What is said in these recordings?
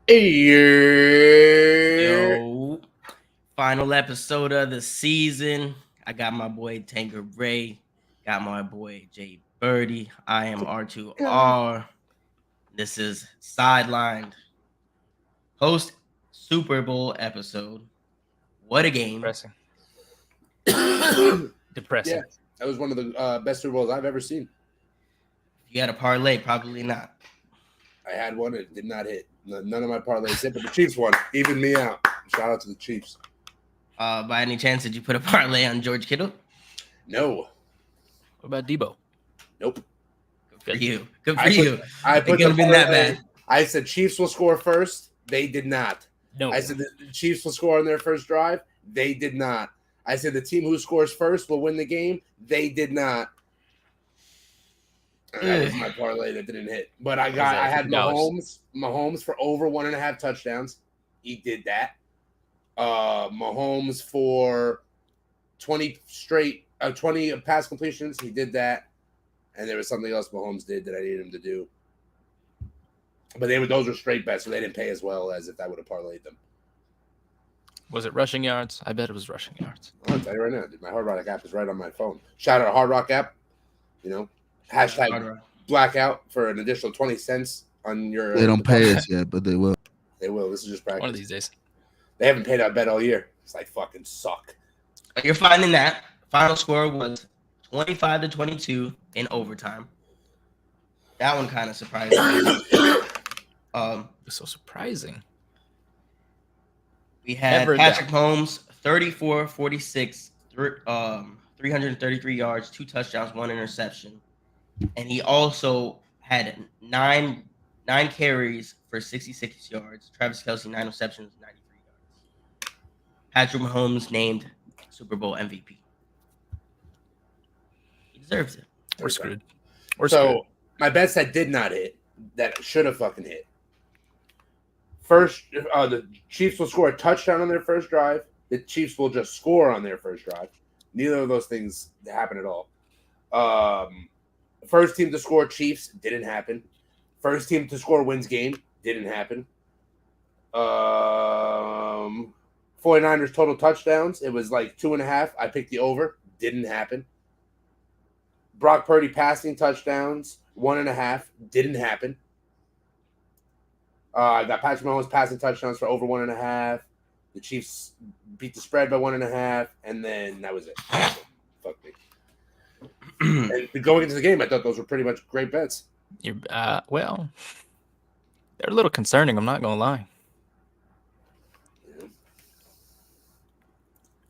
Yeah. Yo, final episode of the season. I got my boy Tanker Ray, got my boy Jay Birdie. I am R2R. This is Sidelined. Post Super Bowl episode. What a game. Depressing. Yeah, Depressing. that was one of the best Super Bowls I've ever seen. If you had a parlay, probably not. I had one, it did not hit. None of my parlays hit, but the Chiefs won. Even me out. Shout out to the Chiefs. By any chance, did you put a parlay on George Kittle? No. What about Debo? Nope. Good for you. Good for I put- you. I It put could have been that bad. I said Chiefs will score first. They did not. No. I said the Chiefs will score on their first drive. They did not. I said the team who scores first will win the game. They did not. That was my parlay that didn't hit. But I had Mahomes for over 1.5 touchdowns. He did that. Mahomes for 20 pass completions. He did that. And there was something else Mahomes did that I needed him to do. But those were straight bets, so they didn't pay as well as if I would have parlayed them. Was it rushing yards? I bet it was rushing yards. I'll tell you right now, dude, my Hard Rock app is right on my phone. Shout out to Hard Rock app. Hashtag blackout for an additional 20 cents on your. They don't pay us yet, but they will. They will. This is just practice. One of these days. They haven't paid out bet all year. It's like fucking suck. You're finding that. Final score was 25-22 in overtime. That one kind of surprised me. It's so surprising. We had Patrick Mahomes, 34-46, 333 yards, 2 touchdowns, 1 interception. And he also had nine carries for 66 yards. Travis Kelce, 9 receptions, 93 yards. Patrick Mahomes named Super Bowl MVP. He deserves it. We're screwed. My bets that did not hit, that should have fucking hit. First, the Chiefs will score a touchdown on their first drive. The Chiefs will just score on their first drive. Neither of those things happen at all. First team to score Chiefs didn't happen. First team to score wins game didn't happen. 49ers total touchdowns. It was like 2.5. I picked the over. Didn't happen. Brock Purdy passing touchdowns, 1.5. Didn't happen. I got Patrick Mahomes passing touchdowns for over 1.5. The Chiefs beat the spread by 1.5, and then that was it. Fuck me. And going into the game, I thought those were pretty much great bets. Well, they're a little concerning. I'm not gonna lie.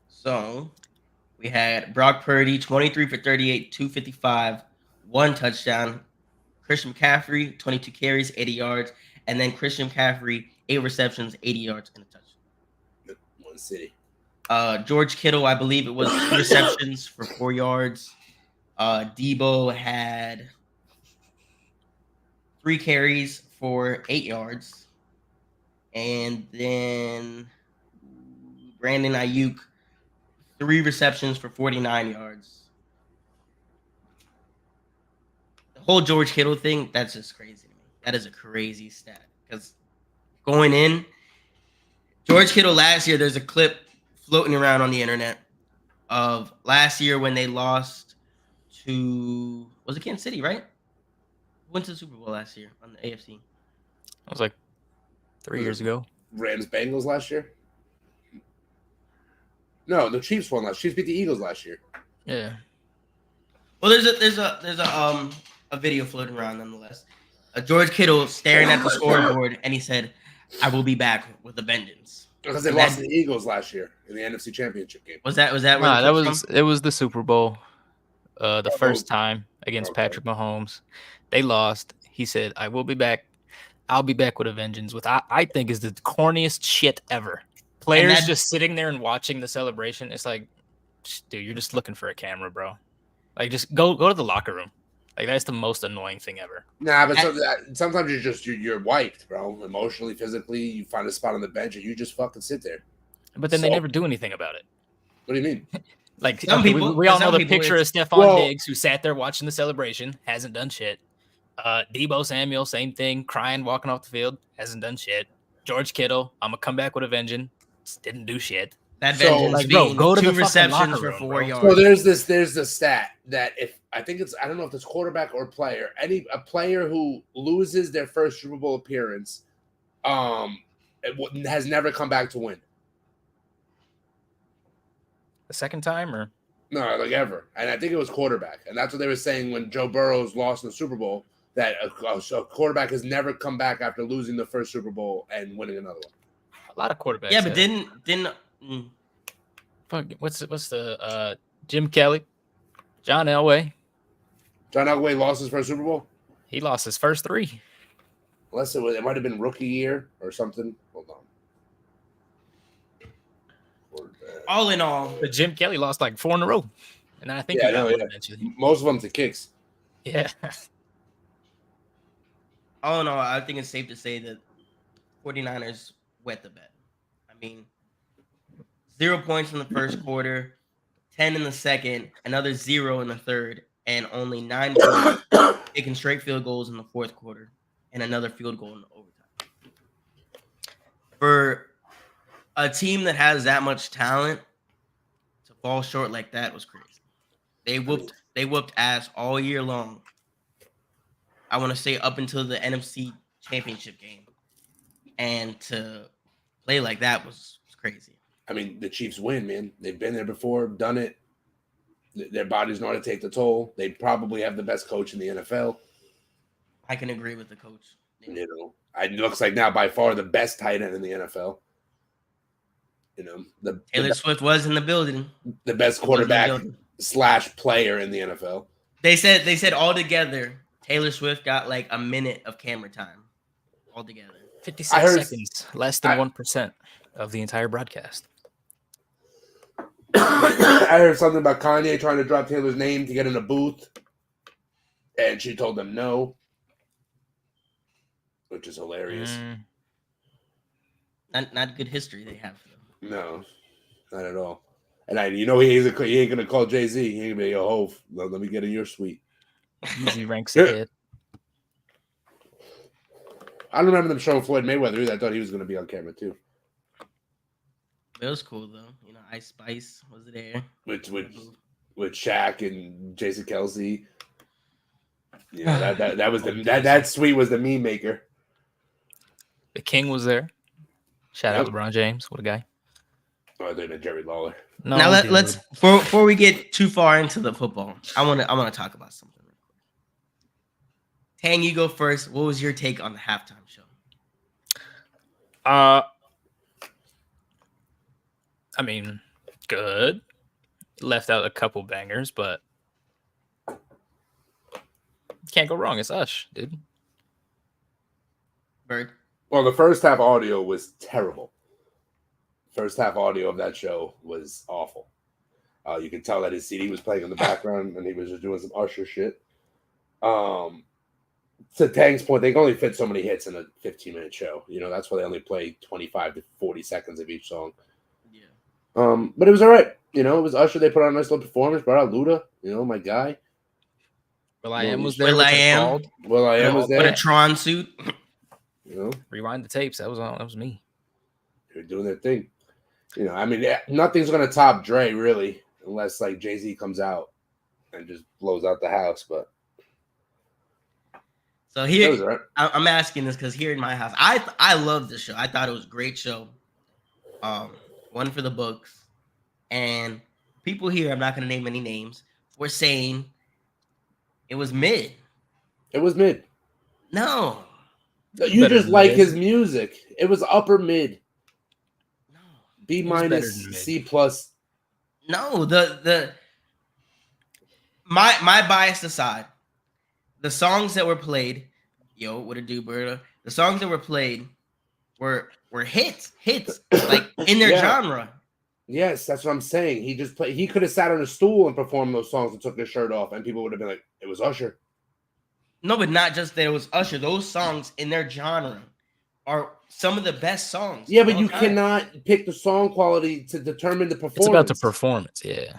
So we had Brock Purdy, 23 for 38, 255, 1 touchdown. Christian McCaffrey, 22 carries, 80 yards. And then Christian McCaffrey, 8 receptions, 80 yards, and a touchdown. One city. George Kittle, I believe it was 2 receptions for 4 yards. Debo had 3 carries for 8 yards. And then Brandon Ayuk, 3 receptions for 49 yards. The whole George Kittle thing, that's just crazy to me. That is a crazy stat. Because going in, George Kittle last year, there's a clip floating around on the internet of last year when they lost to, was it Kansas City, right? Who went to the Super Bowl last year on the AFC? That was like 3 years ago. Rams Bengals last year? No, the Chiefs won last. Chiefs beat the Eagles last year. Yeah. Well, there's a video floating around nonetheless. George Kittle staring at the scoreboard, and he said, "I will be back with a vengeance." Because they lost to the Eagles last year in the NFC Championship game. Was that? Nah, it was the Super Bowl, the first time against Patrick Mahomes. They lost. He said, "I will be back. I'll be back with a vengeance." With I think is the corniest shit ever. Players just sitting there and watching the celebration. It's like, dude, you're just looking for a camera, bro. Like, just go to the locker room. Like, that's the most annoying thing ever. Nah, but sometimes you're wiped, bro. Emotionally, physically, you find a spot on the bench and you just fucking sit there. But then they never do anything about it. What do you mean? Like, we all know the picture of Stephon Diggs, who sat there watching the celebration, hasn't done shit. Debo Samuel, same thing, crying, walking off the field, hasn't done shit. George Kittle, I'm gonna come back with a vengeance. Didn't do shit. That vengeance like, being bro, go to 2 the receptions room, for 4 bro. yards. So there's the stat that I don't know if it's quarterback or player, a player who loses their first Super Bowl appearance, has never come back to win. The second time, or no, like ever, and I think it was quarterback, and that's what they were saying when Joe Burrow's lost in the Super Bowl. That a quarterback has never come back after losing the first Super Bowl and winning another one. A lot of quarterbacks. Yeah, but didn't. Fuck, what's the Jim Kelly, John Elway. John Elway lost his first Super Bowl. He lost his first 3. Unless it might have been rookie year or something. Hold on. All in all, but Jim Kelly lost like 4 in a row, and I think he got one eventually. Most of them to kicks. Yeah. All in all, I think it's safe to say that 49ers wet the bed. I mean, 0 points in the first quarter, 10 in the second, another 0 in the third, and only 9 points taking straight field goals in the fourth quarter, and another field goal in the overtime. For a team that has that much talent to fall short like that was crazy. They whooped ass all year long. I want to say up until the NFC Championship game, and to play like that was crazy. I mean, the Chiefs win, man. They've been there before, done it. Their bodies know how to take the toll. They probably have the best coach in the NFL. I can agree with the coach. You know, it looks like now by far the best tight end in the NFL. You know, Taylor Swift was in the building. The best quarterback / player in the NFL. They said all together, Taylor Swift got like a minute of camera time altogether. 56 seconds, less than 1% of the entire broadcast. I heard something about Kanye trying to drop Taylor's name to get in a booth, and she told them no, which is hilarious. Not good history they have for them. No, not at all. And he ain't gonna call Jay-Z. He ain't gonna be yo Hov. Let me get in your suite. Easy ranks ahead. I don't remember them showing Floyd Mayweather either. I thought he was gonna be on camera too. It was cool though. You know, Ice Spice was there. With Shaq and Jason Kelsey. Yeah, that was that suite was the meme maker. The King was there. Shout out LeBron James. What a guy. Oh, they're Jerry Lawler. No, now let's before we get too far into the football, I want to talk about something. Tang, you go first. What was your take on the halftime show? I mean, good. Left out a couple bangers, but can't go wrong. It's Ush, dude. Bird. Well, the first half audio was terrible. First half audio of that show was awful. You could tell that his CD was playing in the background and he was just doing some Usher shit. To Tang's point, they can only fit so many hits in a 15-minute show. You know, that's why they only play 25 to 40 seconds of each song. Yeah. But it was all right. You know, it was Usher. They put on a nice little performance. Brought out Luda, you know, my guy. Will.i.am was there. Will.i.am. Will.i.am was there. With a Tron suit. You know, rewind the tapes. That was me. They're doing their thing. You know, I mean, nothing's gonna top Dre really, unless like Jay-Z comes out and just blows out the house. But so here, right. I'm asking this because here in my house, I love this show. I thought it was a great show. One for the books, and people here, I'm not gonna name any names, were saying it was mid. It was mid. No. You just like his music. It was upper mid. No. B minus, C plus. No, my bias aside, the songs that were played, yo, what a do, Berta. The songs that were played were hits like in their genre. Yes, that's what I'm saying. He just played. He could have sat on a stool and performed those songs and took his shirt off, and people would have been like, "It was Usher." No, but not just that it was Usher. Those songs in their genre are some of the best songs. Yeah, but you cannot pick the song quality to determine the performance. It's about the performance, yeah.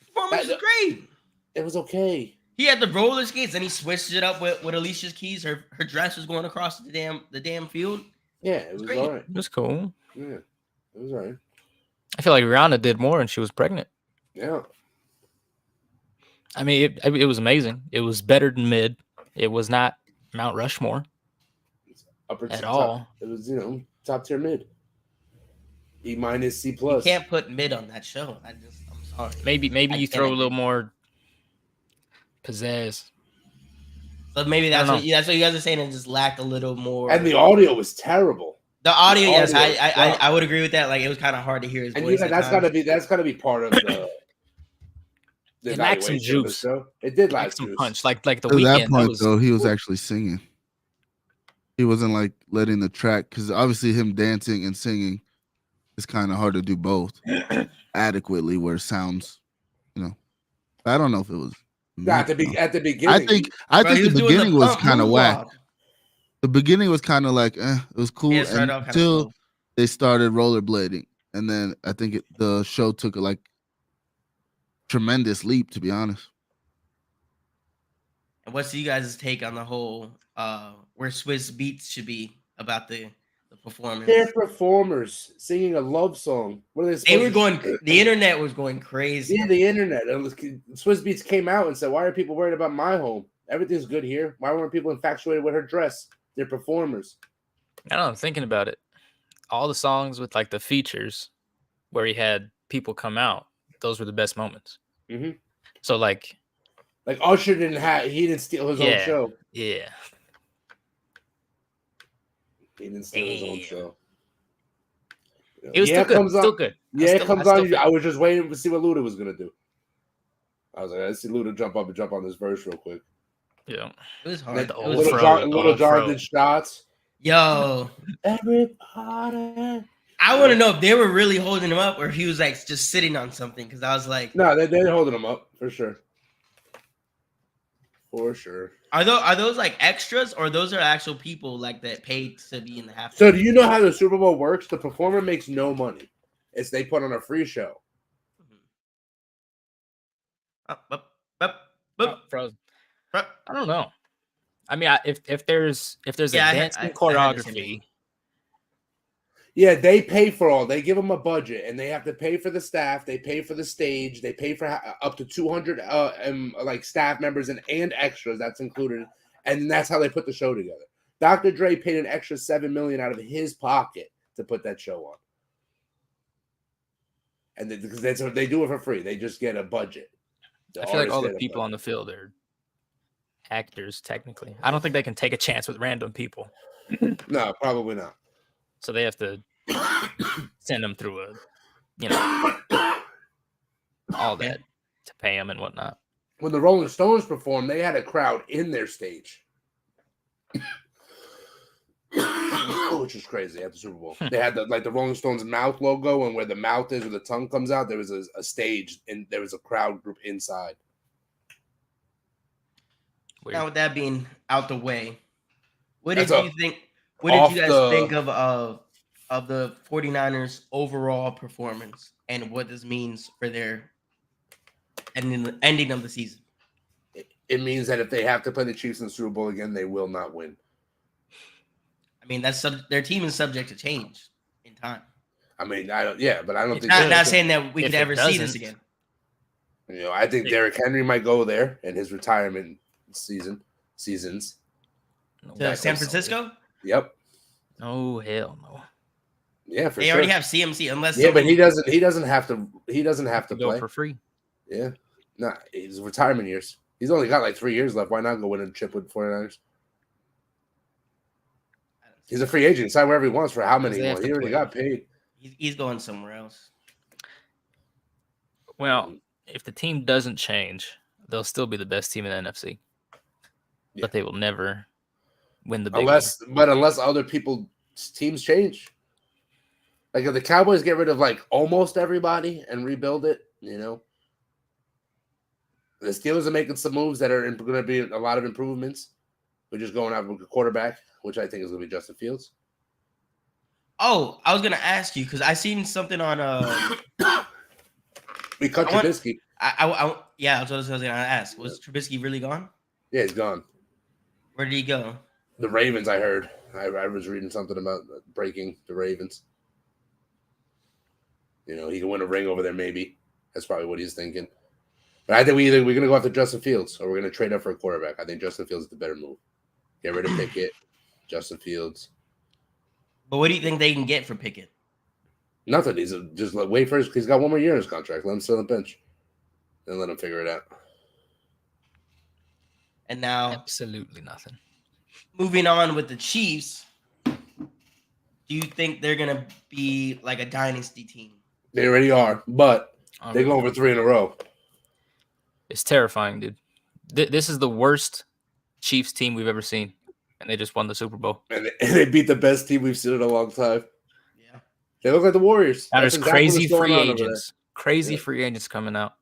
The performance was great. It was okay. He had the roller skates, and he switched it up with Alicia's keys. Her dress was going across the damn field. Yeah, it was all right. It was cool. Yeah, it was all right. I feel like Rihanna did more and she was pregnant. Yeah. I mean, it was amazing. It was better than mid. It was not Mount Rushmore Upper at top. all. It was, top tier mid. E minus, C plus. You can't put mid on that show. I'm sorry. Maybe you throw a little more pizzazz. So maybe that's what you guys are saying. It just lacked a little more. And the audio was terrible. The audio, yes, I would agree with that. Like, it was kind of hard to hear his voice. And that's gotta be part of the. It lacked some juice. It did lack some juice. punch. Like the At Weeknd. that point, though, he was actually singing. He wasn't like letting the track, because obviously him dancing and singing is kind of hard to do both adequately, where it sounds, I don't know if it was. At the beginning, I think the beginning was kind of whack. The beginning was kind of like, it was cool until they started rollerblading, and then I think the show took a tremendous leap, to be honest. And what's you guys' take on the whole where Swiss Beats should be about the performance? They're performers singing a love song. What are they were going. The internet was going crazy. Yeah, the internet. Swiss Beats came out and said, "Why are people worried about my home? Everything's good here. Why weren't people infatuated with her dress? They're performers." I don't know. I'm thinking about it. All the songs with like the features where he had people come out, those were the best moments. Mm-hmm. So like Usher he didn't steal his own show. Yeah. He didn't steal his own show. It was still good. Still good. Yeah, it comes on. I was just waiting to see what Luda was gonna do. I was like, let's see Luda jump up and jump on this verse real quick. Yeah, it was hard. Little John did shots. Yo, everybody. I want to know if they were really holding him up or if he was like just sitting on something. Because I was like, no, they're holding him up for sure. For sure. Are those like extras, or those are actual people like that paid to be in the halftime? So do you know how the Super Bowl works? The performer makes no money. They put on a free show. Frozen. I don't know. I mean, if there's a dancing choreography. Yeah, they pay for all. They give them a budget, and they have to pay for the staff. They pay for the stage. They pay for up to 200 staff members and extras. That's included, and that's how they put the show together. Dr. Dre paid an extra $7 million out of his pocket to put that show on, and because they do it for free. They just get a budget. I feel like all the people on the field are actors, technically. I don't think they can take a chance with random people. No, probably not. So they have to send them through all that to pay them and whatnot. When the Rolling Stones performed, they had a crowd in their stage, which was crazy at the Super Bowl. They had the Rolling Stones mouth logo, and where the mouth is, where the tongue comes out, there was a stage, and there was a crowd group inside. Weird. Now, with that being out the way, what did you think? What did you guys think of the 49ers' overall performance and what this means for their ending of the season? It means that if they have to play the Chiefs in the Super Bowl again, they will not win. I mean, their team is subject to change in time. I mean, I don't think. Not saying that we could ever see this again. I think Derrick Henry might go there in his retirement seasons. To San Francisco? Yep. Oh hell no. Yeah, for sure. They already have CMC, unless but he doesn't have to. He doesn't have to play for free. Yeah, nah, his retirement years. He's only got 3 years left. Why not go win a chip with 49ers? He's a free agent. Sign wherever he wants for how many he wants. He already got paid. He's going somewhere else. Well, if the team doesn't change, they'll still be the best team in the NFC. Yeah. But they will never win the big unless other teams change. Like if the Cowboys get rid of almost everybody and rebuild it, the Steelers are making some moves that are going to be a lot of improvements. We're just going out with a quarterback, which I think is going to be Justin Fields. Oh, I was going to ask you because I seen something on we cut Trubisky. Yeah, that's what I was going to ask. Was Trubisky really gone? Yeah, he's gone. Where did he go? The Ravens, I heard. I was reading something about breaking the Ravens. He can win a ring over there, maybe. That's probably what he's thinking. But I think we're going to go after Justin Fields or we're going to trade up for a quarterback. I think Justin Fields is the better move. Get rid of Pickett, Justin Fields. But what do you think they can get for Pickett? Nothing. He's just wait for he's got one more year in his contract. Let him sit on the bench. Then let him figure it out. And now, absolutely nothing. Moving on with the Chiefs, do you think they're going to be like a dynasty team? They already are, but they go over 3 in a row. It's terrifying, dude. This is the worst Chiefs team we've ever seen, and they just won the Super Bowl. And they beat the best team we've seen in a long time. Yeah. They look like the Warriors. There's crazy free agents. Crazy free agents coming out.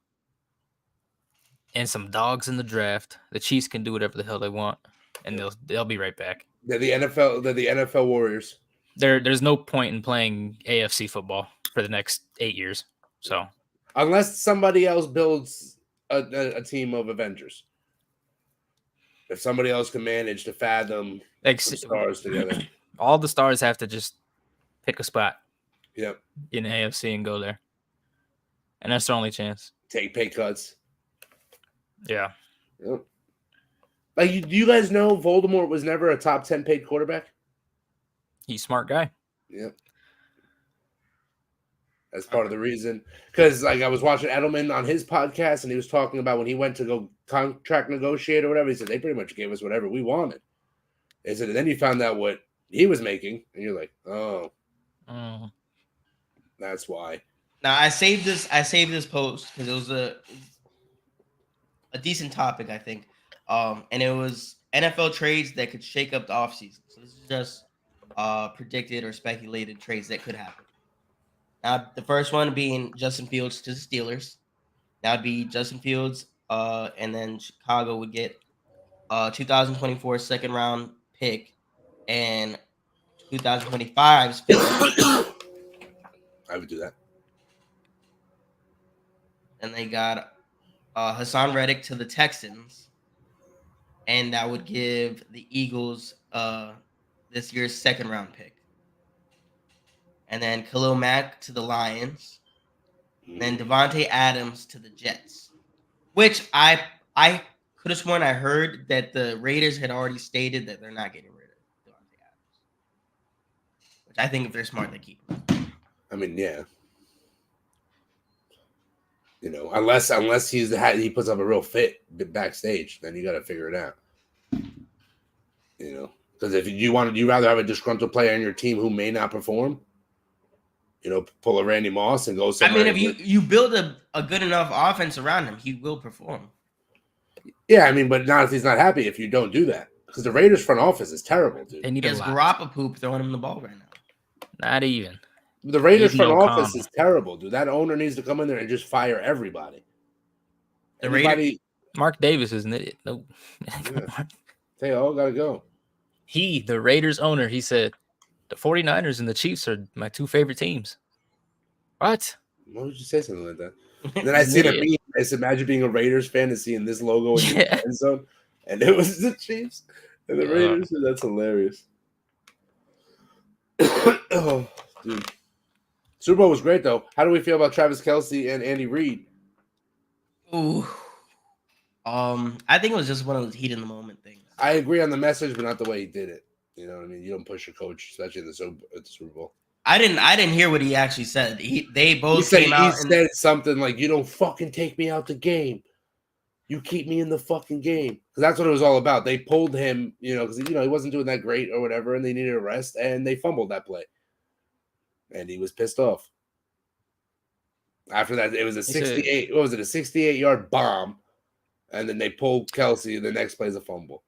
And some dogs in the draft. The Chiefs can do whatever the hell they want, and they'll be right back. They're the NFL Warriors. There's no point in playing AFC football for the next 8 years. So unless somebody else builds a team of Avengers, if somebody else can manage to fathom stars together, all the stars have to just pick a spot. Yep. In the AFC and go there, and that's their only chance. Take pay cuts. Yeah. Yep. Like, do you guys know Voldemort was never a top 10 paid quarterback? He's a smart guy. Yep. That's part of the reason. Because, like, I was watching Edelman on his podcast, and he was talking about when he went to go contract negotiate or whatever. He said, they pretty much gave us whatever we wanted. He said, and then you found out what he was making, and you're like, oh. That's why. Now, I saved this post because it was a decent topic, I think. And it was NFL trades that could shake up the offseason. So this is just predicted or speculated trades that could happen. Now, the first one being Justin Fields to the Steelers. That would be Justin Fields, and then Chicago would get 2024 second round pick and 2025's fifth round pick. I would do that. And they got Hassan Reddick to the Texans, and that would give the Eagles this year's second round pick. And then Khalil Mack to the Lions. And then Devontae Adams to the Jets. Which I could have sworn I heard that the Raiders had already stated that they're not getting rid of Devontae Adams. Which I think if they're smart, they keep him. I mean, yeah. Unless he puts up a real fit backstage, then you got to figure it out. Because if you rather have a disgruntled player on your team who may not perform, pull a Randy Moss and go somewhere. I mean, if you build a good enough offense around him, he will perform. Yeah, I mean, but not if he's not happy if you don't do that. Because the Raiders front office is terrible, dude. He has Garoppolo throwing him the ball right now. Not even. The Raiders front office is terrible, dude. That owner needs to come in there and just fire everybody. Mark Davis is an idiot. No. Yeah. They all got to go. The Raiders owner, he said, the 49ers and the Chiefs are my two favorite teams. What? Why would you say something like that? And then I see the meme. I said, imagine being a Raiders fan and seeing this logo in your end zone, and it was the Chiefs and the Raiders. That's hilarious. Oh, dude. Super Bowl was great, though. How do we feel about Travis Kelce and Andy Reid? Ooh. I think it was just one of those heat in the moment things. I agree on the message, but not the way he did it. You know what I mean? You don't push your coach, especially at the Super Bowl. I didn't hear what he actually said. They both came out. He said something like, "You don't fucking take me out the game. You keep me in the fucking game." Because that's what it was all about. They pulled him, because he wasn't doing that great or whatever, and they needed a rest, and they fumbled that play, and he was pissed off. After that, it was a 68. What was it? A 68-yard bomb, and then they pulled Kelce. And the next play is a fumble.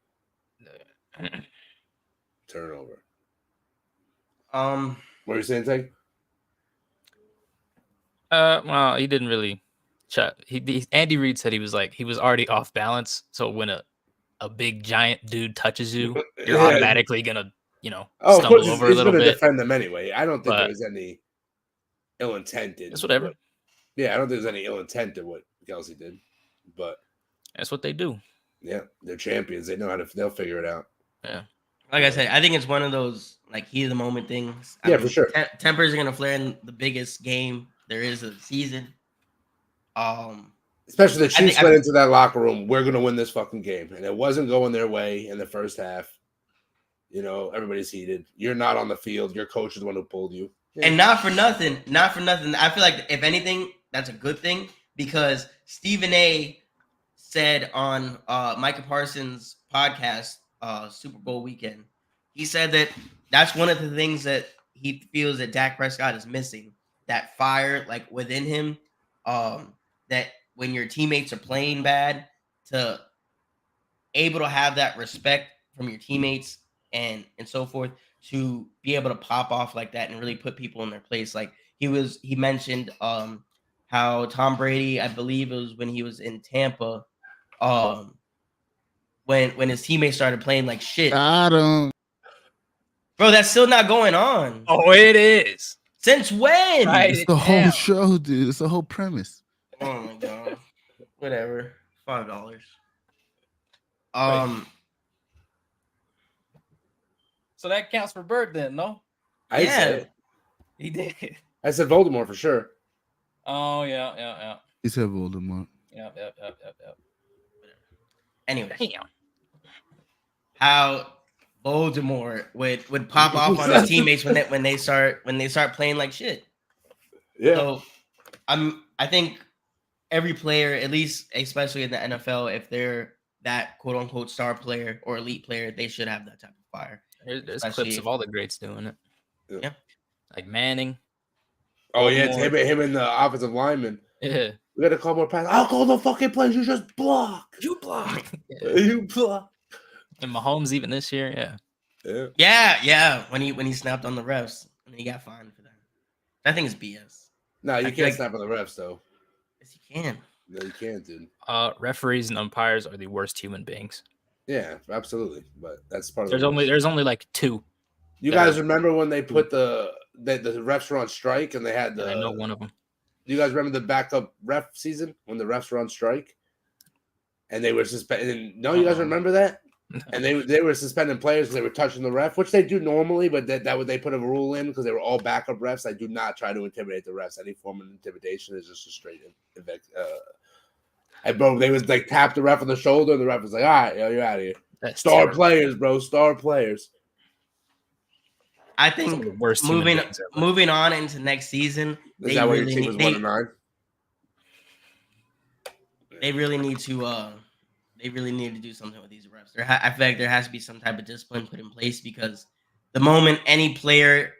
Turnover. What were you saying, Tank? Well, he didn't really chat. Andy Reid said he was already off balance. So when a big giant dude touches you, you're automatically gonna, stumble over a little bit. Defend them anyway. I don't think there's any ill intent in. It's whatever. I don't think there's any ill intent in what Kelce did, but that's what they do. Yeah, they're champions. They know they'll figure it out. Yeah. Like I said, I think it's one of those like heat of the moment things. Yeah, for sure. Tempers are gonna flare in the biggest game there is of the season. Especially the Chiefs went into that locker room. We're gonna win this fucking game, and it wasn't going their way in the first half. You know, everybody's heated. You're not on the field. Your coach is the one who pulled you. Yeah. And not for nothing. I feel like if anything, that's a good thing because Stephen A. said on Micah Parsons' podcast, Super Bowl weekend, he said that that's one of the things that he feels that Dak Prescott is missing. That fire, like within him, that when your teammates are playing bad, to able to have that respect from your teammates and so forth, to be able to pop off like that and really put people in their place. Like he mentioned how Tom Brady, I believe it was when he was in Tampa, when his teammates started playing like shit. Bro, that's still not going on. Oh, it is. Since when? Right, it's the whole show, dude. It's the whole premise. Oh my god. Whatever. $5. So that counts for Bird then, no? I said he did. I said Voldemort for sure. Oh yeah. He said Voldemort. Yep. Anyway, damn. How Voldemort would pop off on his teammates when they start playing like shit. Yeah. So I think every player, at least especially in the NFL, if they're that quote unquote star player or elite player, they should have that type of fire. There's clips of all the greats doing it. Yeah. Like Manning. Oh yeah, it's him and the offensive lineman. Yeah. We gotta call more passes. I'll call the fucking plays. You just block. You block. You block. And Mahomes even this year, Yeah. When he snapped on the refs and he got fined for that. I think it's BS. No, you can't snap on the refs though. Yes, you can. No, you can't, dude. Referees and umpires are the worst human beings. Yeah, absolutely. But that's part of there's only like two. You guys remember when they put the refs were on strike and they had the? I know one of them. Do you guys remember the backup ref season when the refs were on strike and they were suspended? No, you guys remember that? And they were suspending players because they were touching the ref, which they do normally, but that would they put a rule in because they were all backup refs. I do not try to intimidate the refs. Any form of intimidation is just a straight and bro, they was like tap the ref on the shoulder, and the ref was like, "All right, yo, you're out of here." That's star terrible. Players, bro, star players. I think moving on into next season, Is that why your team was 1-9? They really need to. They really need to do something with these refs. I feel like there has to be some type of discipline put in place because the moment any player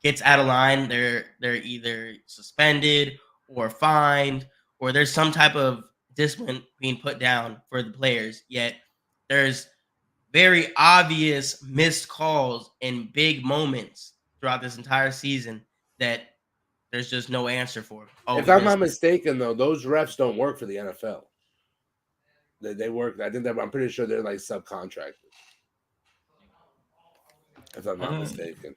gets out of line, they're either suspended or fined, or there's some type of discipline being put down for the players. Yet there's very obvious missed calls in big moments throughout this entire season that there's just no answer for. If I'm not mistaken, though, those refs don't work for the NFL. They work. I think I'm pretty sure they're like subcontracted. If I'm not mistaken.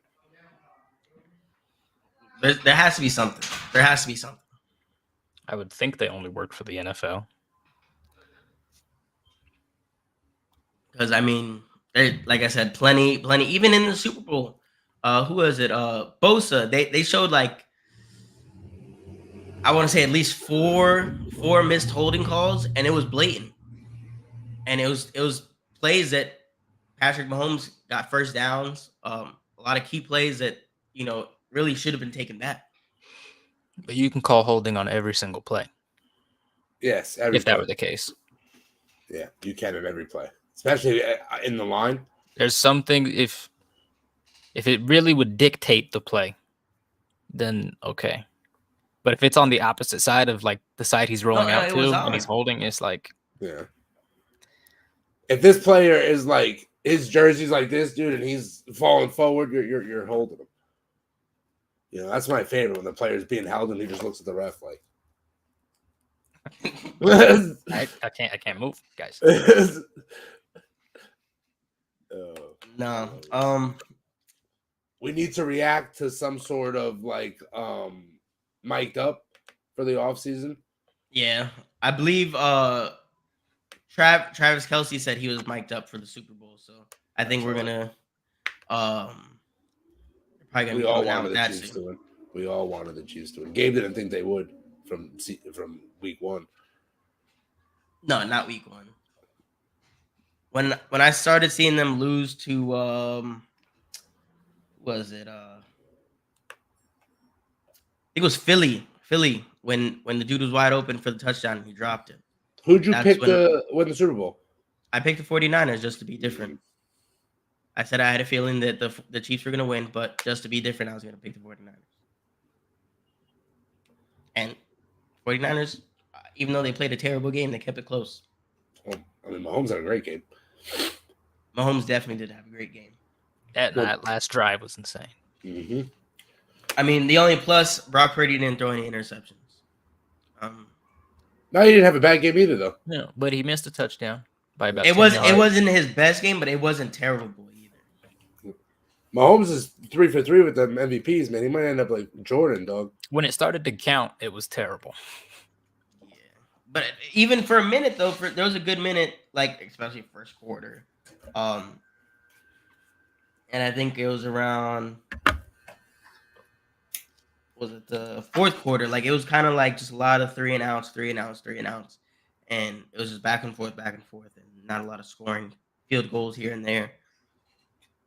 There has to be something. There has to be something. I would think they only work for the NFL. Because, I mean, like I said, plenty, even in the Super Bowl. Who was it? Bosa. They showed like, I want to say at least four missed holding calls, and it was blatant. And it was plays that Patrick Mahomes got first downs. A lot of key plays that, really should have been taken back. But you can call holding on every single play. Yes, if that were the case. Yeah, you can in every play, especially in the line. There's something if it really would dictate the play, then okay. But if it's on the opposite side of like the side he's rolling out to and he's holding, it's like yeah. If this player is like his jersey's like this, dude, and he's falling forward, you're holding him. That's my favorite when the player's being held and he just looks at the ref like. I can't move, guys. No. We need to react to some sort of like mic'd up for the offseason. Yeah. I believe Travis Kelce said he was mic'd up for the Super Bowl, so I think we're gonna probably gonna We be all coming out wanted with the that Chiefs soon. to win. We all wanted the Chiefs to win. Gabe didn't think they would from week 1. No, not week 1. When I started seeing them lose to was it I think it was Philly when the dude was wide open for the touchdown and he dropped it. Who'd you That's pick when to win the Super Bowl? I picked the 49ers just to be different. I said I had a feeling that the Chiefs were going to win, but just to be different, I was going to pick the 49ers. And 49ers, even though they played a terrible game, they kept it close. I mean, Mahomes had a great game. Mahomes definitely did have a great game. That last drive was insane. Mm-hmm. I mean, the only plus, Brock Purdy didn't throw any interceptions. No, he didn't have a bad game either, though. No, but he missed a touchdown by about. It 10 yards. It wasn't his best game, but it wasn't terrible either. Mahomes is 3 for 3 with them MVPs, man. He might end up like Jordan, dog. When it started to count, it was terrible. Yeah, but even for a minute though, there was a good minute, like especially first quarter, and I think it was around. Was it the fourth quarter? Like it was kind of like just a lot of 3 and outs, and it was just back and forth, and not a lot of scoring, field goals here and there.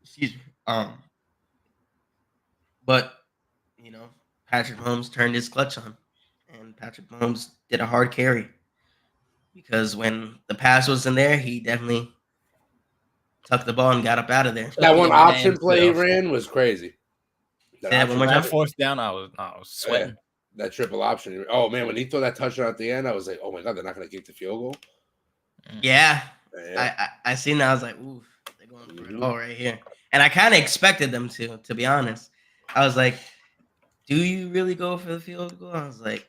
Excuse me. But you know, Patrick Mahomes turned his clutch on, and Patrick Mahomes did a hard carry because when the pass was in there, he definitely tucked the ball and got up out of there. That one option play he ran was crazy. That fourth down, I was sweating. Yeah, that triple option. Oh man, when he threw that touchdown at the end, I was like, oh my god, they're not going to kick the field goal. Yeah, I seen that. I was like, ooh, they're going for it all right here, and I kind of expected them to be honest. I was like, do you really go for the field goal? I was like,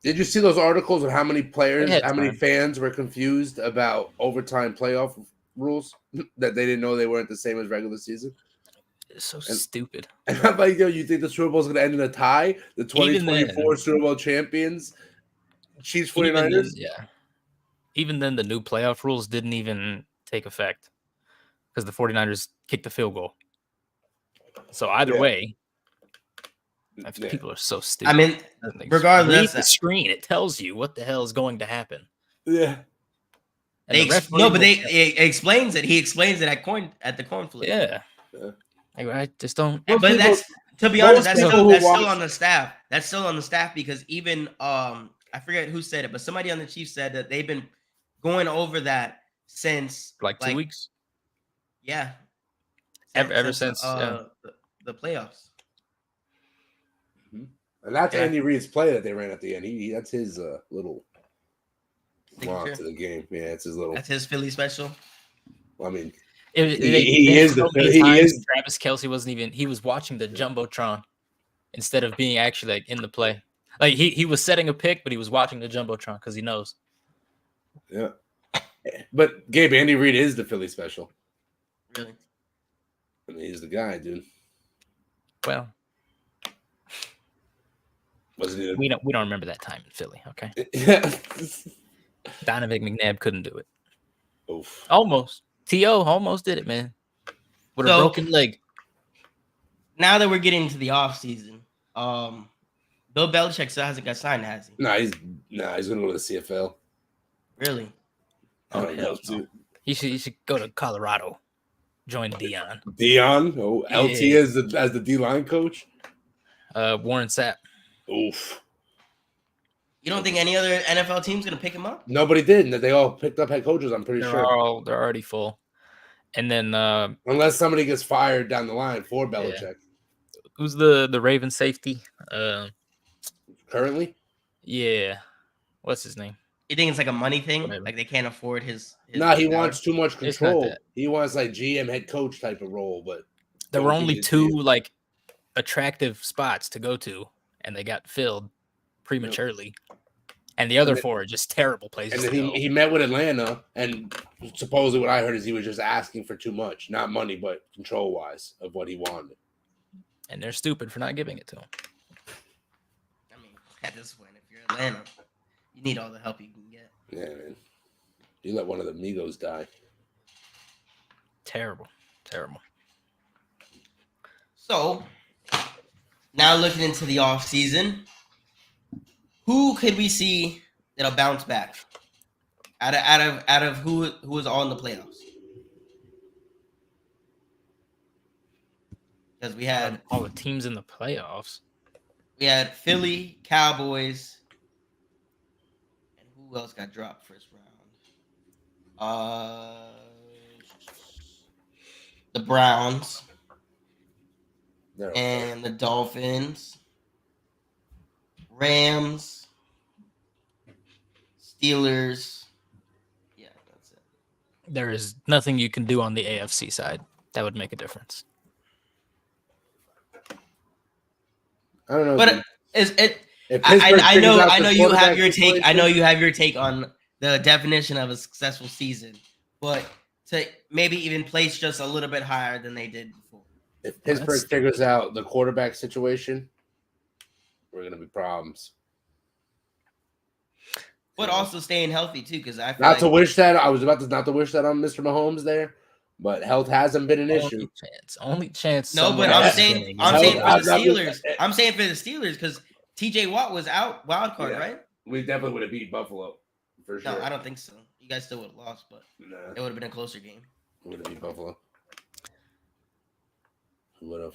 did you see those articles of how many players, how many fans were confused about overtime playoff rules that they didn't know they weren't the same as regular season? It's so stupid. And I'm like, yo, you think the Super Bowl is going to end in a tie? The 2024 Super Bowl champions, Chiefs 49ers? Yeah. Even then, the new playoff rules didn't even take effect because the 49ers kicked the field goal. So either way, people are so stupid. I mean, regardless, read the screen, it tells you what the hell is going to happen. Yeah. But it explains it. He explains it at the coin flip. Yeah. I just don't. But that's, to be honest, that's still on the staff. That's still on the staff because even I forget who said it, but somebody on the Chiefs said that they've been going over that since like 2 weeks. Yeah. Ever since the playoffs. Mm-hmm. And that's Andy Reid's play that they ran at the end. That's his little signature to the game. Yeah, it's his little. That's his Philly special. Well, I mean, he is. Travis Kelce wasn't even. He was watching the jumbotron instead of being actually like in the play. Like he was setting a pick, but he was watching the jumbotron because he knows. Yeah, but Gabe, Andy Reid is the Philly special. Really? I mean, he's the guy, dude. Well, we don't remember that time in Philly, okay? Donovan McNabb couldn't do it. Oof. Almost. T.O. almost did it, man. With a broken leg. Now that we're getting to the offseason, Bill Belichick still hasn't got signed, has he? He's gonna go to the CFL. Really? Oh, hell, dude. He should go to Colorado. Join Dion. Oh, LT as the D-line coach? Warren Sapp. Oof. You don't think any other NFL team's going to pick him up? Nobody did. They all picked up head coaches, I'm pretty sure. They're already full. And then unless somebody gets fired down the line for Belichick. Yeah. Who's the Raven safety? Currently? Yeah. What's his name? You think it's like a money thing? Whatever. Like they can't afford his No, he wants too much control. He wants like GM head coach type of role, but there were only 2 like attractive spots to go to, and they got filled prematurely. And the other 4 are just terrible places. And then he met with Atlanta, and supposedly what I heard is he was just asking for too much, not money, but control wise of what he wanted. And they're stupid for not giving it to him. I mean, at this point, if you're Atlanta, you need all the help you can get. Yeah, man. You let one of the Migos die. Terrible. So now looking into the off season, who could we see that'll bounce back out of who is all in the playoffs? Because we had all the teams in the playoffs. We had Philly, Cowboys, and who else got dropped first round? The Browns and the Dolphins, Rams, Steelers. Yeah, that's it. There is nothing you can do on the AFC side that would make a difference. I don't know. But I know you have your take. I know you have your take on the definition of a successful season, but to maybe even place just a little bit higher than they did before. If Pittsburgh figures out the quarterback situation, we're gonna be problems. But also staying healthy too, because I feel to wish that on Mr. Mahomes there, but health hasn't been an issue. Only chance. No, but I'm saying for the Steelers. I'm saying for the Steelers because TJ Watt was out wild card, right? We definitely would have beat Buffalo for sure. No, I don't think so. You guys still would have lost, but it would have been a closer game. Would have beat Buffalo. Would have.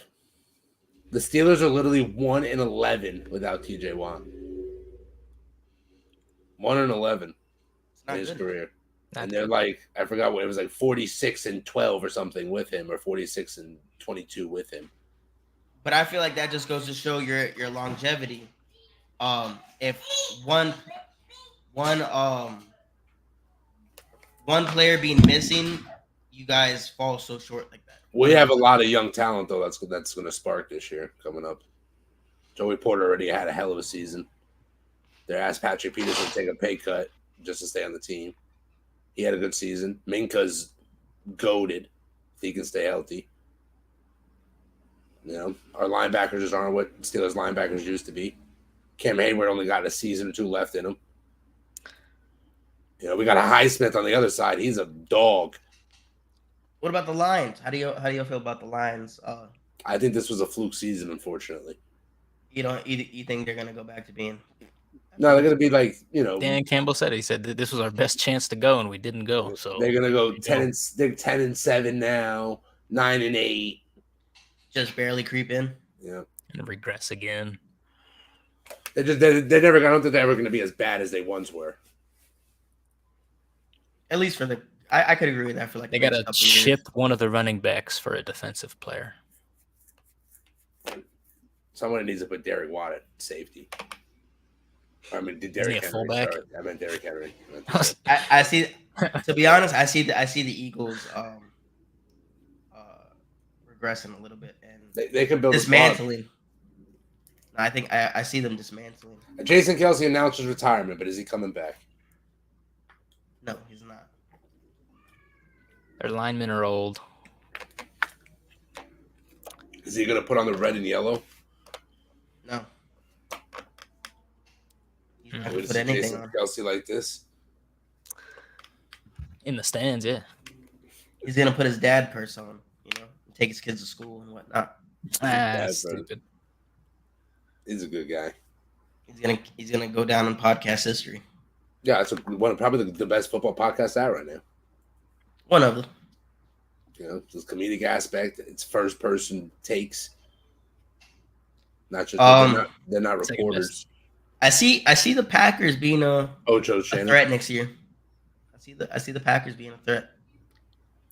The Steelers are literally 1-11 without TJ Watt. 1-11 in his career. And they're like, I forgot what it was, like 46-12 or something with him, or 46-22 with him. But I feel like that just goes to show your longevity. If one player being missing, you guys fall so short like that. We have a lot of young talent though. That's going to spark this year coming up. Joey Porter already had a hell of a season. They asked Patrick Peterson to take a pay cut just to stay on the team. He had a good season. Minka's goated if he can stay healthy. You know, our linebackers just aren't what Steelers linebackers used to be. Cam Hayward only got a season or two left in him. You know, we got a Highsmith on the other side. He's a dog. What about the Lions? How do you feel about the Lions? I think this was a fluke season, unfortunately. You think they're gonna go back to being? No, they're gonna be like, you know. Dan Campbell said it. He said that this was our best chance to go, and we didn't go. So they're gonna go 10-7 now, 9-8. Just barely creep in. Yeah, and regress again. They're never. I don't think they're ever going to be as bad as they once were. At least for I could agree with that for like they got to ship one of the running backs for a defensive player. Someone needs to put Derek Watt at safety. I mean, Derek Henry. Fullback? Sorry. I meant Derek Henry. I see. To be honest, I see the Eagles regressing a little bit and they can build dismantling. I think I see them dismantling. Jason Kelce announced his retirement, but is he coming back? No, he's not. Their linemen are old. Is he going to put on the red and yellow? No. He's not going to put anything Jason on. Kelce like this? In the stands, yeah. He's going to put his dad purse on, you know, take his kids to school and whatnot. Stupid. He's a good guy. He's gonna go down in podcast history. Yeah, it's probably the best football podcast out right now. One of them. You know, this comedic aspect. It's first person takes. Not just they're not reporters. I see the Packers being a threat next year. I see the Packers being a threat.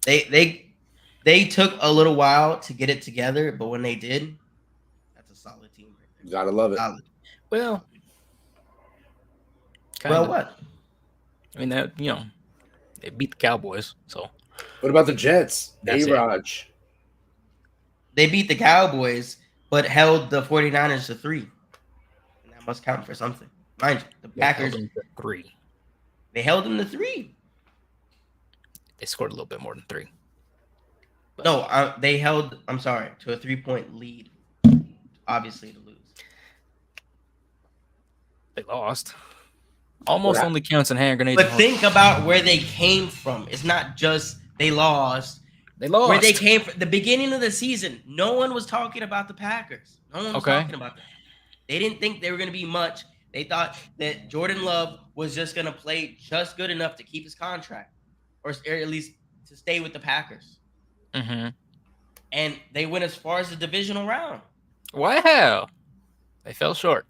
They took a little while to get it together, but when they did, that's a solid team. You gotta love it. Solid. Well, what? I mean, they beat the Cowboys. So, what about the Jets? A-Raj. They beat the Cowboys, but held the 49ers to 3. And that must count for something. Mind you, the Packers held them to 3. They held them to 3. They scored a little bit more than 3. But no, they held. I'm sorry, to a 3-point lead. Obviously, to lose. They lost. Almost only counts in hand grenades. But think about where they came from. It's not just they lost. They lost. Where they came from the beginning of the season, no one was talking about the Packers. No one was talking about them. They didn't think they were going to be much. They thought that Jordan Love was just going to play just good enough to keep his contract, or at least to stay with the Packers. Mm-hmm. And they went as far as the divisional round. Wow. They fell short.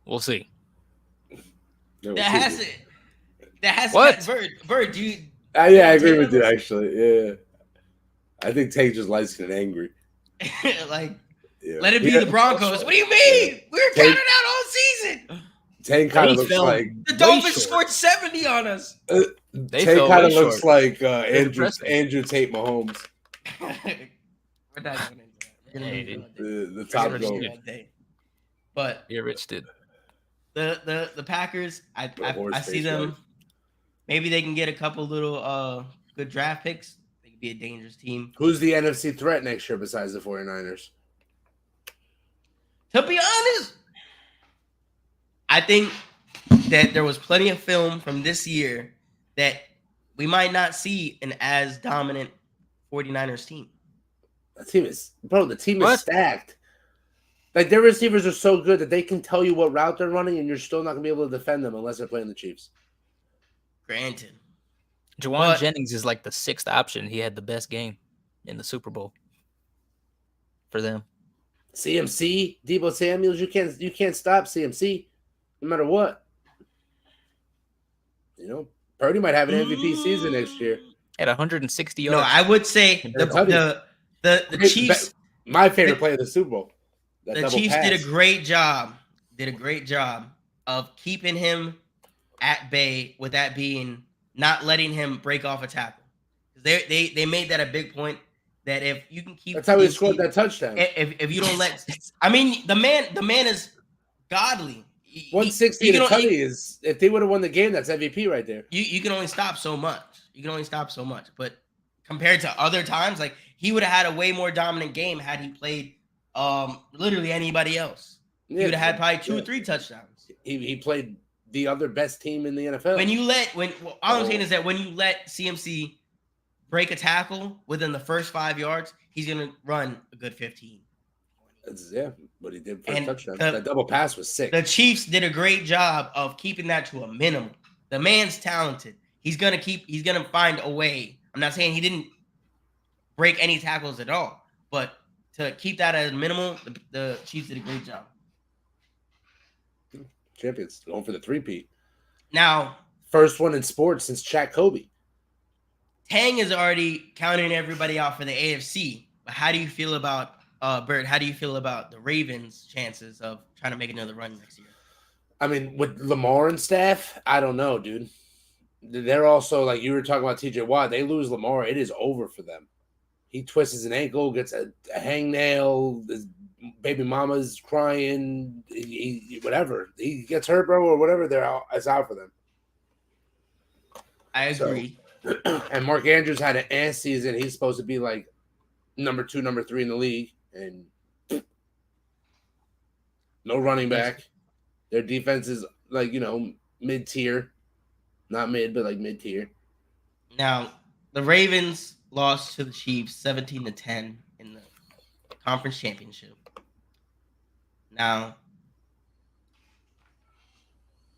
We'll see. Yeah, That has What? Bird, do you? Yeah, I agree with you, actually. Yeah. I think Tank just likes getting angry. Like, let it be the Broncos. What do you mean? We were counting out all season. Tank kind of looks like the Dolphins scored 70 on us. Tank kind of looks like Andrew Tate Mahomes. We're not going into that. The top goal. But yeah, Rich did. The Packers, I see them. Maybe they can get a couple little good draft picks. They could be a dangerous team. Who's the NFC threat next year besides the 49ers? To be honest, I think that there was plenty of film from this year that we might not see an as dominant 49ers team. The team is stacked. Like, their receivers are so good that they can tell you what route they're running, and you're still not going to be able to defend them unless they're playing the Chiefs. Granted. Juwan Jennings is like the 6th option. He had the best game in the Super Bowl for them. CMC, Deebo Samuels, you can't stop CMC no matter what. You know, Purdy might have an MVP season next year. At 160 yards. No, I would say the Chiefs. My favorite play of the Super Bowl. The Chiefs did a great job. Of keeping him at bay, with that being not letting him break off a tackle. They made that a big point. That if you can keep, that's how he scored that touchdown. If you don't let, I mean, the man is godly. 160 to Cuddy is, if they would have won the game, that's MVP right there. You can only stop so much. But compared to other times, like, he would have had a way more dominant game had he played literally anybody else. He would have had probably 2 or 3 touchdowns. He played the other best team in the NFL. All I'm saying is that when you let CMC break a tackle within the first 5 yards, he's going to run a good 15. Yeah, what he did for a touchdown. That double pass was sick. The Chiefs did a great job of keeping that to a minimum. The man's talented. He's going to find a way. I'm not saying he didn't break any tackles at all, but to keep that at a minimum, the Chiefs did a great job. Champions going for the 3-peat. Now, first one in sports since Shaq Kobe. Tang is already counting everybody out for the AFC. But how do you feel about Bert? How do you feel about the Ravens' chances of trying to make another run next year? I mean, with Lamar and staff, I don't know, dude. They're also, like you were talking about TJ Watt. They lose Lamar, it is over for them. He twists an ankle, gets a hangnail. His baby mama's crying. Whatever. He gets hurt, bro, or whatever. It's out for them. I agree. And Mark Andrews had an ass season. He's supposed to be like number 2, number 3 in the league, and no running back. Their defense is like, mid-tier. Not mid, but like mid-tier. Now, the Ravens lost to the Chiefs 17-10 in the conference championship. Now,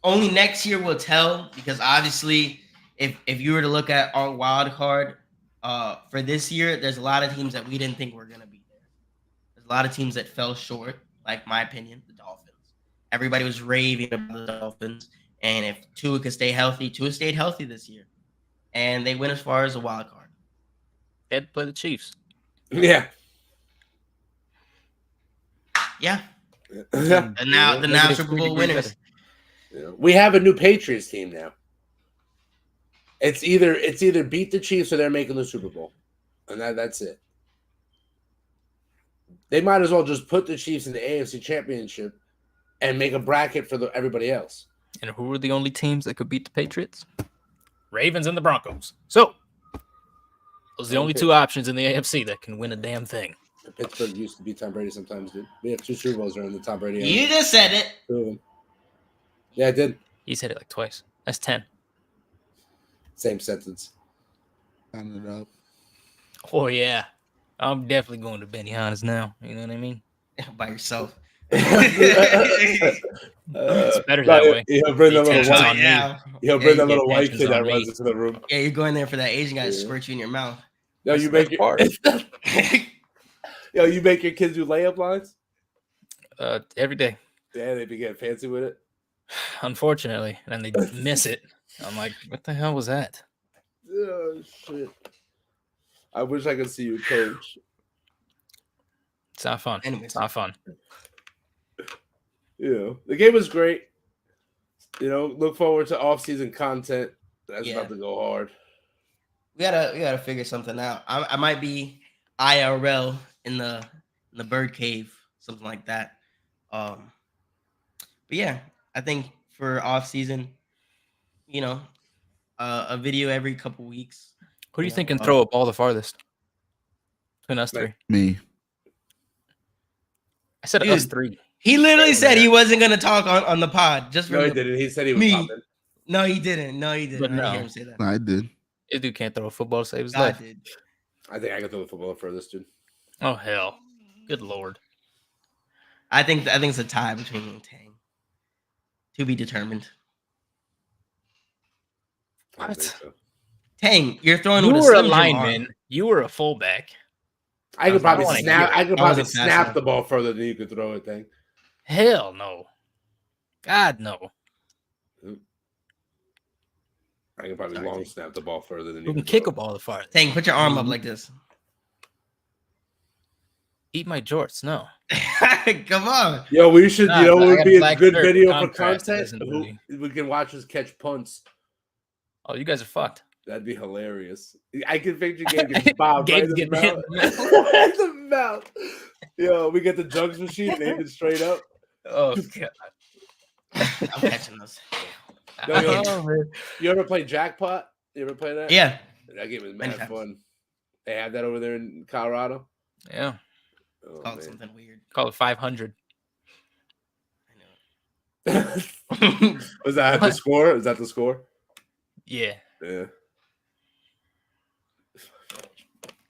only next year will tell, because obviously if you were to look at our wild card for this year, there's a lot of teams that we didn't think were going to be there. There's a lot of teams that fell short, like my opinion, the Dolphins. Everybody was raving about the Dolphins. And if Tua could stay healthy, Tua stayed healthy this year. And they went as far as a wild card. They had to play the Chiefs. Yeah. Yeah. And now Super Bowl winners. We have a new Patriots team now. It's either beat the Chiefs or they're making the Super Bowl. And that's it. They might as well just put the Chiefs in the AFC Championship and make a bracket for everybody else. And who were the only teams that could beat the Patriots? Ravens and the Broncos. So, those are the only 2 options in the AFC that can win a damn thing. Pittsburgh used to beat Tom Brady sometimes, dude. We have 2 Super Bowls during the Tom Brady era. You just said it. 2 of them. Yeah, I did. He said it like twice. That's 10. Same sentence. Count it up. Oh yeah, I'm definitely going to Benihana's now. You know what I mean? By yourself. It's better that way. He'll bring The the little attention's white. on me. Yeah. He'll Yeah, bring the you, little white attention's kid that on me. runs into the room. yeah, you're going there for that Asian guy to Yeah. squirt you in your mouth. Yo, That's you the make best part. you make your kids do layup lines. Every day, Yeah, they be getting fancy with it. unfortunately, and they miss it. I'm like, what the hell was that? Oh shit! I wish I could see you coach. It's not fun. Anyways. It's not fun. The game was great. Look forward to off-season content. That's about to go hard. We gotta figure something out. I might be IRL in the bird cave, something like that. But yeah, I think for off season, a video every couple weeks. Who do you think can throw a ball the farthest between us three? Me. I said us three. He literally said he wasn't gonna talk on the pod. Just no, he didn't. He said he was me. popping. No, he didn't. No, he didn't. But I didn't no. hear him say that. I did. This dude can't throw a football to save his God life. did. I think I can throw the football furthest, dude. Oh hell! Good lord! I think it's a tie between me and Tang. To be determined. I What? think so. Tang, you're throwing You with were a Slim Jim lineman. arm. You were a fullback. I could probably wanna snap. hear it. I could I probably wasn't fast snap enough. the ball further than you could throw it. Thing. Hell no. God no. I can probably long snap the ball further than you Who can can kick throw a ball the farthest? Tang, put your arm up like this. Eat my jorts. No. Come on. Yo, we should. Nah, It but I would got be a a black good shirt. video for Contrast content. isn't really- We can watch us catch punts. Oh, you guys are fucked. That'd be hilarious. I can picture Gabe getting bobbed right in Gabe's the getting mouth. hit in the Right in the mouth. Yo, we get the jugs machine and aim it straight up. Oh god. I'm catching those. No, yo, Oh, man. you ever play Jackpot? You ever play that? Yeah. That game is Many mad times. fun. They have that over there in Colorado. Yeah. Oh, Called man. something weird. Call it 500. I know. Was that the score? Is that the score? Yeah. Yeah.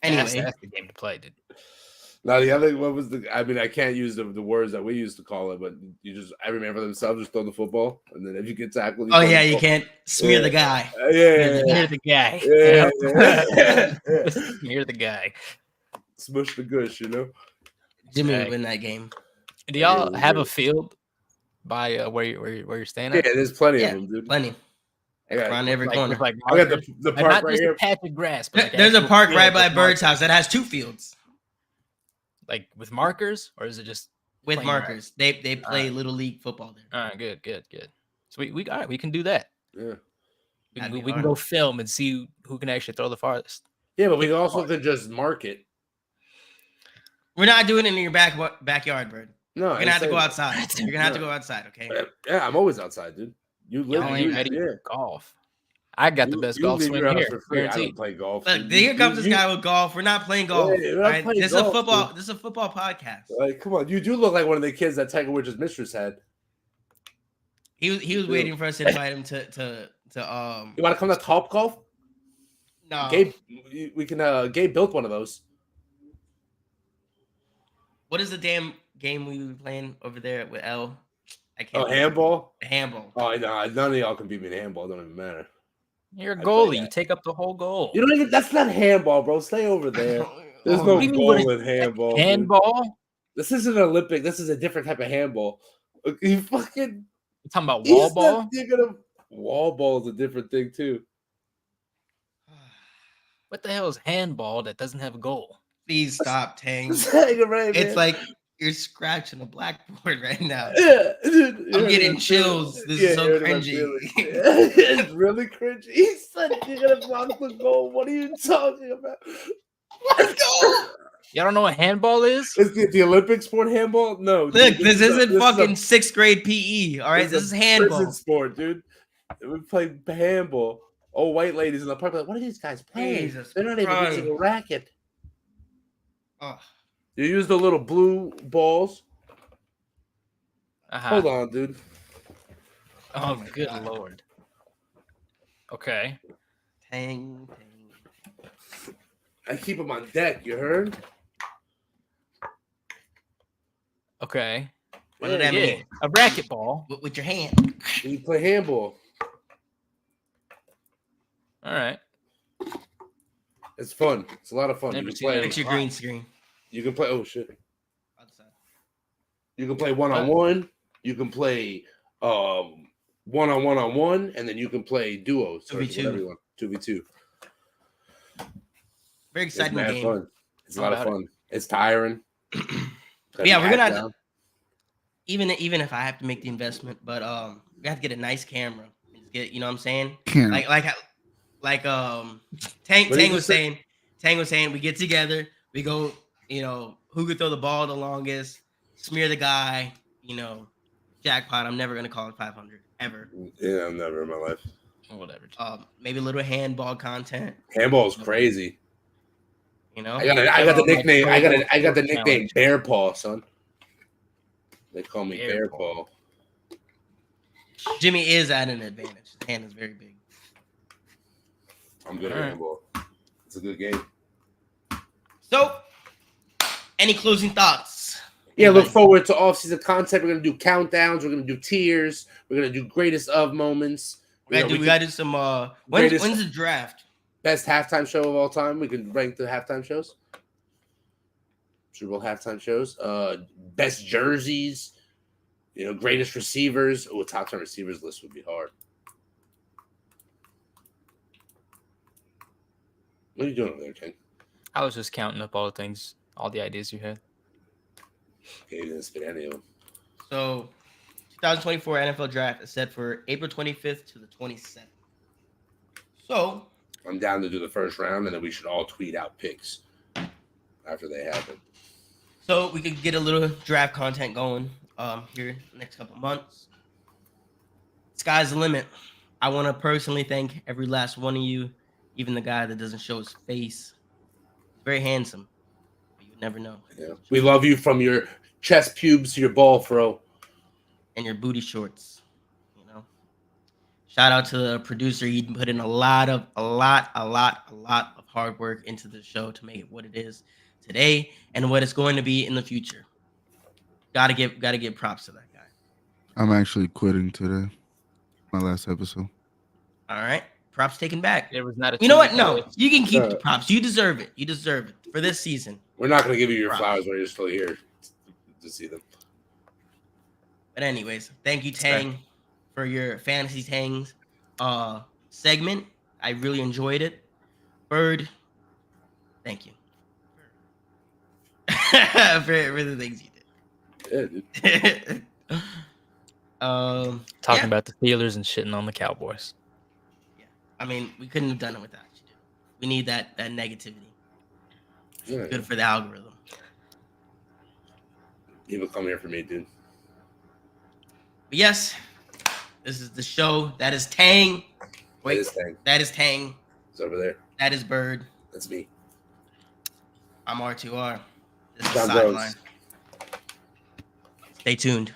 Anyway, That's the game to play, dude. Now the other, what was the? I mean, I can't use the words that we used to call it, but you just every man for themselves, just throw the football, and then if you get tackled, oh yeah, you can't smear the guy. Yeah, Smear the guy. yeah. Smear the guy. Smush the gush, you know. Jimmy Okay. would win that game. Do y'all have a field by where you're staying Yeah, at? there's plenty Yeah, of them, dude. plenty. I got, Around every Like, corner. with, like, I got markers? the Like, park not right just here. a patch of grass, but like There's a actual park field right by with Bird's markers. house that has 2 fields Like with markers, or is it just with plain markers. They play Alright. little league football there. all right? Good. So we all right, we can do that. Yeah, That'd be We can hard. go film and see who can actually throw the farthest. yeah, but we can also could just mark it. We're not doing it in your backyard, Bird. No, You're gonna have to go outside. You're gonna have to No. go outside, okay? Yeah, I'm always outside, dude. You live. Y'all ain't ready yeah. for golf. I got the best You golf leave swing your house here. for free. I don't Guaranteed. play golf. Look, dude. here comes this guy with golf. We're not playing golf. Yeah, we're not right? playing This golf, is a football. dude. This is a football podcast. Like, come on, you do look like one of the kids that Tiger Woods' mistress had. He was waiting for us to invite him to You want to come to Top Golf? no. Gabe, we can. Gabe built one of those. What is the damn game we were playing over there with L? I can't. Oh, remember. handball. Handball. Oh, no, none of y'all can beat me in handball. It don't even matter. You're a I play goalie. You that. take up the whole goal. You don't even. That's not handball, bro. Stay over there. There's no What do you mean, what goal is in handball. dude. Handball? This isn't an Olympic. This is a different type of handball. You fucking You talking about wall ball? Wall ball is a different thing too. What the hell is handball that doesn't have a goal? Please stop, Tang. Right, It's like you're scratching a blackboard right now. yeah, dude, I'm getting chills. This is so you're in my cringy. feelings. It's really cringy. He said you're gonna block the goal. What are you talking about? Let's go. Y'all don't know what handball is? Is the Olympic sport handball? No. Look, dude, this is isn't a fucking 6th grade PE. All right, this is handball. prison sport, dude. We play handball. Old white ladies in the park are like, what are these guys playing? Jesus They're not even Christ. using a racket. Oh, You use the little blue balls. Uh-huh. Hold on, dude. Oh, good lord. Okay. Tang. I keep them on deck. You heard? Okay. What does that mean? A racquetball with your hand. You play handball. All right. It's fun. It's a lot of fun. Never You can seen play. that. Fix your green screen. You can play. Oh shit. You can play 1-on-1. You can play 1-on-1, and then you can play duos. 2v2. 2v2. Very exciting it's game. Fun. It's a lot of fun. It's tiring. Yeah, we're gonna have to, even if I have to make the investment, but we have to get a nice camera. Get, you know what I'm saying? Camera. Like Tang was saying. Tang was saying we get together, we go, you know, who could throw the ball the longest, smear the guy, you know, jackpot. I'm never gonna call it 500 ever. Yeah, I'm never in my life. Whatever. Maybe a little handball content. Handball is crazy. You know, I got the nickname. I got the nickname Bear Paw, son. They call me Bear Paw. Jimmy is at an advantage. His hand is very big. I'm good at handball. It's a good game. So, any closing thoughts? Yeah, look forward to off-season content. We're gonna do countdowns. We're gonna do tiers. We're gonna do greatest of moments. We gotta do some. When's the draft? Best halftime show of all time. We can rank the halftime shows. Super Bowl halftime shows. Best jerseys. You know, greatest receivers. Oh, a top 10 receivers list would be hard. What are you doing over there, Ken? I was just counting up all the things, all the ideas you had. Okay, you didn't spit any of them. So, 2024 NFL Draft is set for April 25th to the 27th. So, I'm down to do the first round, and then we should all tweet out picks after they happen. So we could get a little draft content going here in the next couple months. Sky's the limit. I want to personally thank every last one of you, even the guy that doesn't show his face. Very handsome, but you would never know. Yeah. We love you from your chest pubes to your ball throw. And your booty shorts. You know. Shout out to the producer. He put in a lot of hard work into the show to make it what it is today and what it's going to be in the future. Gotta give props to that guy. I'm actually quitting today. My last episode. All right. Props taken back. There was not a. You know what? No, you can keep the props. You deserve it. You deserve it for this season. We're not going to give you your flowers when you're still here to see them. But anyways, thank you, Tang, for your Fantasy Tangs segment. I really enjoyed it. Bird, thank you for the things you did. Yeah, dude. Talking about the Steelers and shitting on the Cowboys. Yeah, I mean, we couldn't have done it without you, dude. We need that negativity. Yeah. Good for the algorithm. People come here for me, dude. But yes, this is the show. That is Tang. Wait, that is Tang. It's over there. That is Bird. That's me. I'm R2R. This is John Sideline. Rose. Stay tuned.